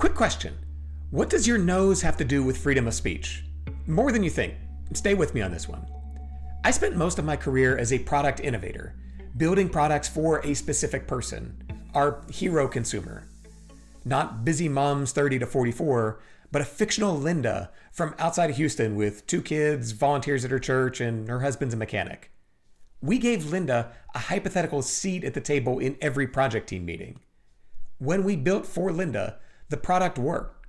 Quick question. What does your nose have to do with freedom of speech? More than you think. Stay with me on this one. I spent most of my career as a product innovator, building products for a specific person, our hero consumer. Not busy moms 30 to 44, but a fictional Linda from outside of Houston with 2 kids, volunteers at her church, and her husband's a mechanic. We gave Linda a hypothetical seat at the table in every project team meeting. When we built for Linda, the product worked.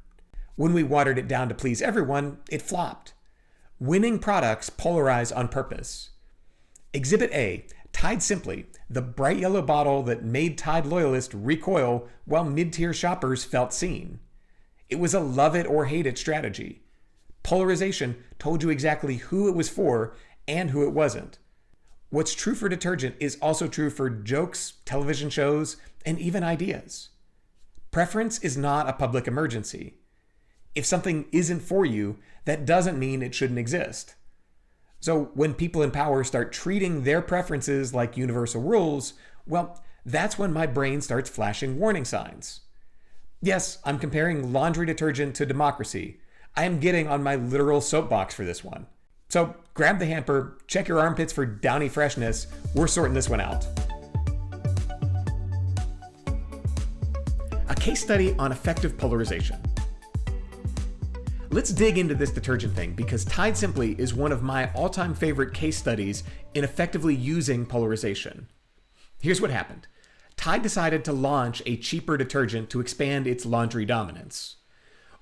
When we watered it down to please everyone, it flopped. Winning products polarize on purpose. Exhibit A, Tide Simply, the bright yellow bottle that made Tide loyalists recoil while mid-tier shoppers felt seen. It was a love it or hate it strategy. Polarization told you exactly who it was for and who it wasn't. What's true for detergent is also true for jokes, television shows, and even ideas. Preference is not a public emergency. If something isn't for you, that doesn't mean it shouldn't exist. So when people in power start treating their preferences like universal rules, well, that's when my brain starts flashing warning signs. Yes, I'm comparing laundry detergent to democracy. I am getting on my literal soapbox for this one. So grab the hamper, check your armpits for downy freshness. We're sorting this one out. A case study on effective polarization. Let's dig into this detergent thing because Tide Simply is one of my all-time favorite case studies in effectively using polarization. Here's what happened. Tide decided to launch a cheaper detergent to expand its laundry dominance.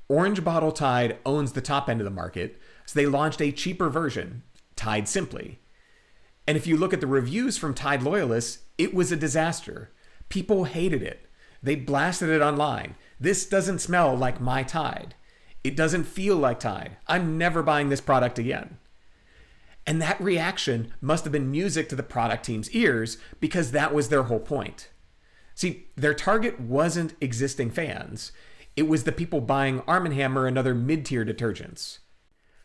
Orange bottle Tide owns the top end of the market, so they launched a cheaper version, Tide Simply. And if you look at the reviews from Tide loyalists, it was a disaster. People hated it. They blasted it online. This doesn't smell like my Tide. It doesn't feel like Tide. I'm never buying this product again. And that reaction must have been music to the product team's ears because that was their whole point. See, their target wasn't existing fans. It was the people buying Arm & Hammer and other mid-tier detergents.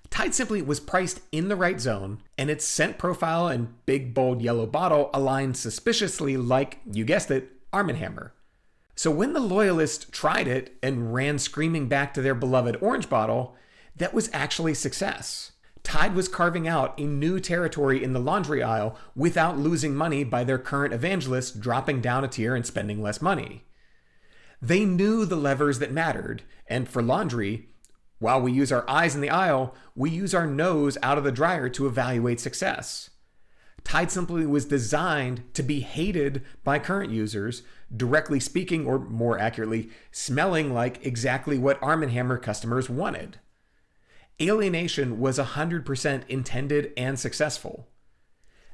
Tide Simply was priced in the right zone, and its scent profile and big, bold yellow bottle aligned suspiciously like, you guessed it, Arm & Hammer. So when the loyalists tried it and ran screaming back to their beloved orange bottle, that was actually success. Tide was carving out a new territory in the laundry aisle without losing money by their current evangelists dropping down a tier and spending less money. They knew the levers that mattered, and for laundry, while we use our eyes in the aisle, we use our nose out of the dryer to evaluate success. Tide Simply was designed to be hated by current users, directly speaking, or more accurately, smelling like exactly what Arm & Hammer customers wanted. Alienation was 100% intended and successful.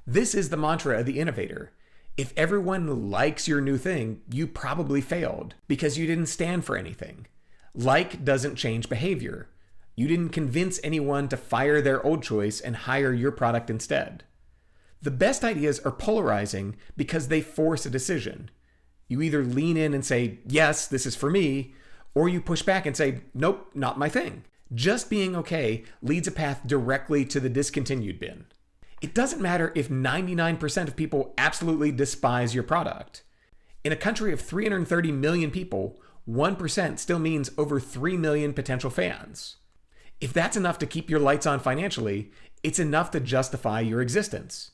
This is the mantra of the innovator. If everyone likes your new thing, you probably failed because you didn't stand for anything. Like doesn't change behavior. You didn't convince anyone to fire their old choice and hire your product instead. The best ideas are polarizing because they force a decision. You either lean in and say, yes, this is for me, or you push back and say, nope, not my thing. Just being okay leads a path directly to the discontinued bin. It doesn't matter if 99% of people absolutely despise your product. In a country of 330 million people, 1% still means over 3 million potential fans. If that's enough to keep your lights on financially, it's enough to justify your existence.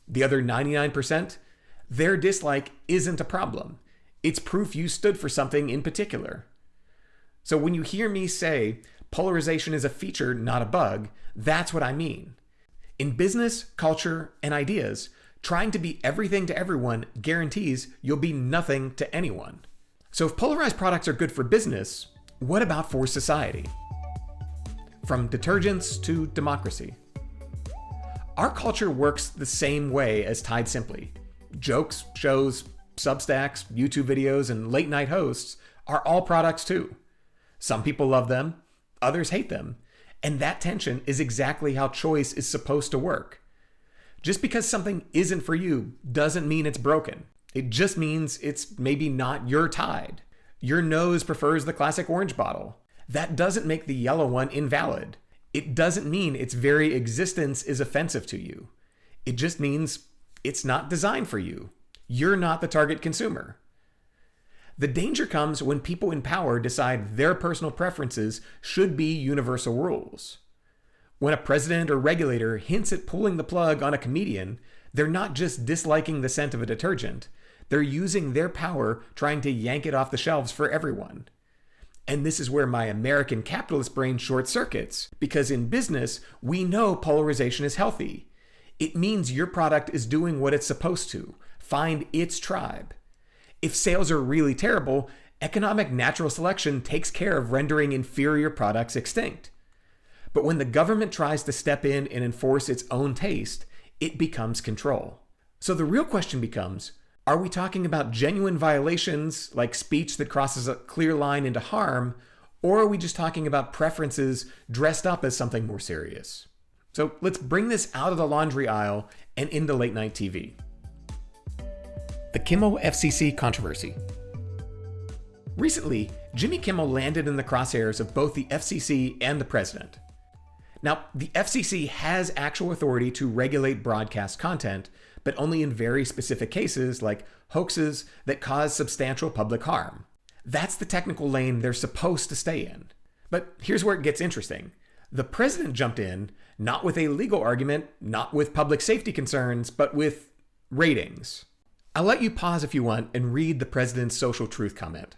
The other 99%, their dislike isn't a problem. It's proof you stood for something in particular. So when you hear me say polarization is a feature, not a bug, that's what I mean. In business, culture, and ideas, trying to be everything to everyone guarantees you'll be nothing to anyone. So if polarized products are good for business, what about for society? From detergents to democracy. Our culture works the same way as Tide Simply. Jokes, shows, Substacks, YouTube videos, and late night hosts are all products too. Some people love them, others hate them, and that tension is exactly how choice is supposed to work. Just because something isn't for you doesn't mean it's broken. It just means it's maybe not your Tide. Your nose prefers the classic orange bottle. That doesn't make the yellow one invalid. It doesn't mean its very existence is offensive to you. It just means it's not designed for you. You're not the target consumer. The danger comes when people in power decide their personal preferences should be universal rules. When a president or regulator hints at pulling the plug on a comedian, they're not just disliking the scent of a detergent, they're using their power trying to yank it off the shelves for everyone. And this is where my American capitalist brain short circuits, because in business, we know polarization is healthy. It means your product is doing what it's supposed to, find its tribe. If sales are really terrible, economic natural selection takes care of rendering inferior products extinct. But when the government tries to step in and enforce its own taste, it becomes control. So the real question becomes, are we talking about genuine violations like speech that crosses a clear line into harm, or are we just talking about preferences dressed up as something more serious? So let's bring this out of the laundry aisle and into late night TV. The Kimmel FCC Controversy. Recently, Jimmy Kimmel landed in the crosshairs of both the FCC and the president. Now, the FCC has actual authority to regulate broadcast content, but only in very specific cases like hoaxes that cause substantial public harm. That's the technical lane they're supposed to stay in. But here's where it gets interesting. The president jumped in, not with a legal argument, not with public safety concerns, but with ratings. I'll let you pause if you want and read the president's social truth comment.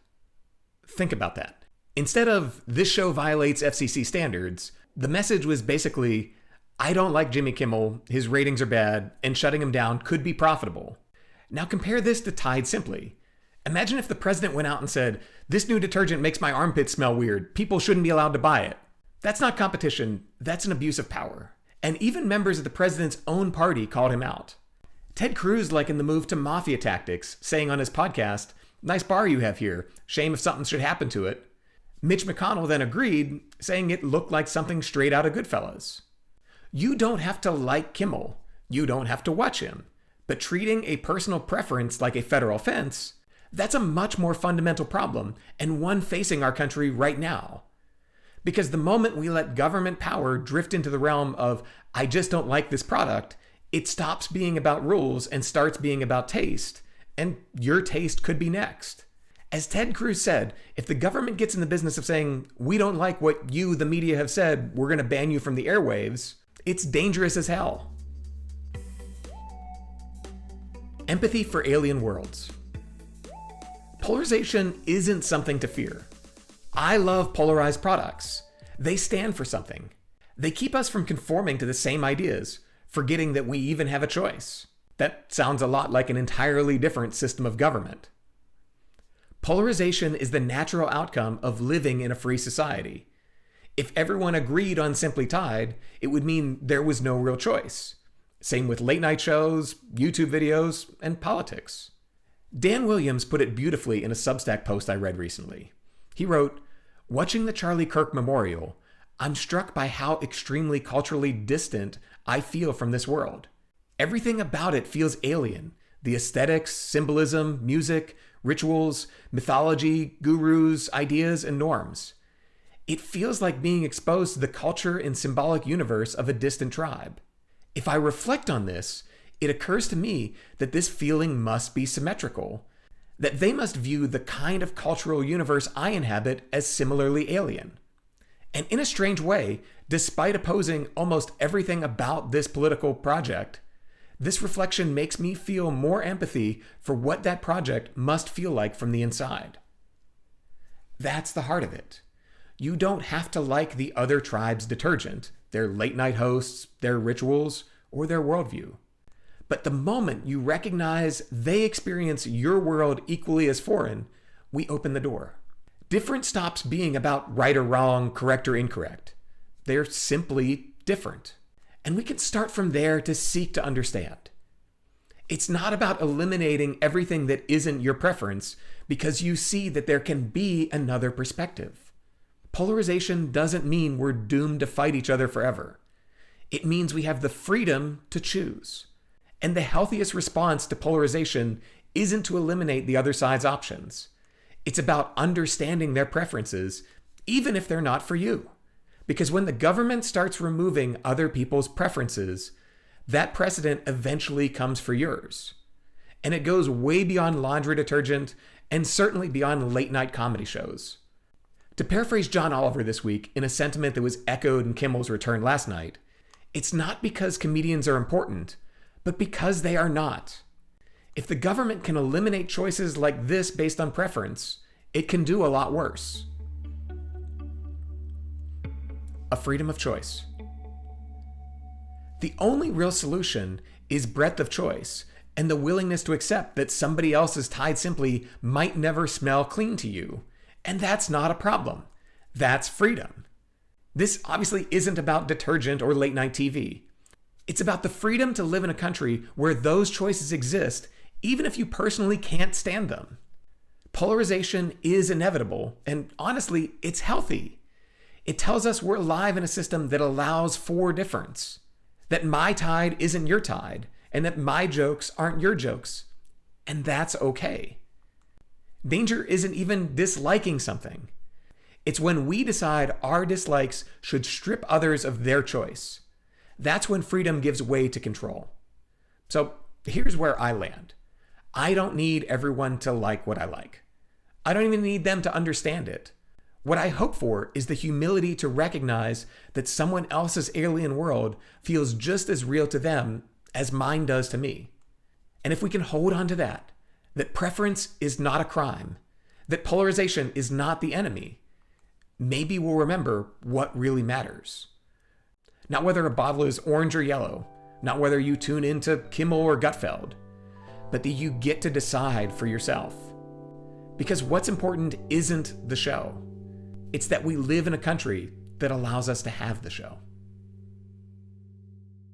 Think about that. Instead of, "This show violates FCC standards," the message was basically, "I don't like Jimmy Kimmel, his ratings are bad, and shutting him down could be profitable." Now compare this to Tide Simply. Imagine if the president went out and said, "This new detergent makes my armpits smell weird. People shouldn't be allowed to buy it." That's not competition, that's an abuse of power. And even members of the president's own party called him out. Ted Cruz likened the move to mafia tactics, saying on his podcast, "Nice bar you have here. Shame if something should happen to it." Mitch McConnell then agreed, saying it looked like something straight out of Goodfellas. You don't have to like Kimmel. You don't have to watch him. But treating a personal preference like a federal offense, that's a much more fundamental problem, and one facing our country right now. Because the moment we let government power drift into the realm of, "I just don't like this product," it stops being about rules and starts being about taste, and your taste could be next. As Ted Cruz said, if the government gets in the business of saying, "We don't like what you, the media, have said, we're going to ban you from the airwaves," it's dangerous as hell. Empathy for alien worlds. Polarization isn't something to fear. I love polarized products. They stand for something. They keep us from conforming to the same ideas, forgetting that we even have a choice. That sounds a lot like an entirely different system of government. Polarization is the natural outcome of living in a free society. If everyone agreed on Simply Tide, it would mean there was no real choice. Same with late night shows, YouTube videos, and politics. Dan Williams put it beautifully in a Substack post I read recently. He wrote, "Watching the Charlie Kirk Memorial, I'm struck by how extremely culturally distant I feel from this world. Everything about it feels alien. The aesthetics, symbolism, music, rituals, mythology, gurus, ideas, and norms. It feels like being exposed to the culture and symbolic universe of a distant tribe. If I reflect on this, it occurs to me that this feeling must be symmetrical, that they must view the kind of cultural universe I inhabit as similarly alien. And in a strange way, despite opposing almost everything about this political project, this reflection makes me feel more empathy for what that project must feel like from the inside." That's the heart of it. You don't have to like the other tribe's detergent, their late night hosts, their rituals, or their worldview. But the moment you recognize they experience your world equally as foreign, we open the door. Different stops being about right or wrong, correct or incorrect. They're simply different. And we can start from there to seek to understand. It's not about eliminating everything that isn't your preference because you see that there can be another perspective. Polarization doesn't mean we're doomed to fight each other forever. It means we have the freedom to choose. And the healthiest response to polarization isn't to eliminate the other side's options. It's about understanding their preferences, even if they're not for you. Because when the government starts removing other people's preferences, that precedent eventually comes for yours. And it goes way beyond laundry detergent and certainly beyond late-night comedy shows. To paraphrase John Oliver this week in a sentiment that was echoed in Kimmel's return last night, it's not because comedians are important, but because they are not. If the government can eliminate choices like this based on preference, it can do a lot worse. A freedom of choice. The only real solution is breadth of choice and the willingness to accept that somebody else's Tide Simply might never smell clean to you. And that's not a problem. That's freedom. This obviously isn't about detergent or late night TV. It's about the freedom to live in a country where those choices exist, even if you personally can't stand them. Polarization is inevitable, and honestly, it's healthy. It tells us we're alive in a system that allows for difference. That my Tide isn't your Tide, and that my jokes aren't your jokes. And that's okay. Danger isn't even disliking something. It's when we decide our dislikes should strip others of their choice. That's when freedom gives way to control. So here's where I land. I don't need everyone to like what I like. I don't even need them to understand it. What I hope for is the humility to recognize that someone else's alien world feels just as real to them as mine does to me. And if we can hold on to that preference is not a crime, that polarization is not the enemy, maybe we'll remember what really matters. Not whether a bottle is orange or yellow, not whether you tune into Kimmel or Gutfeld, but that you get to decide for yourself. Because what's important isn't the show. It's that we live in a country that allows us to have the show.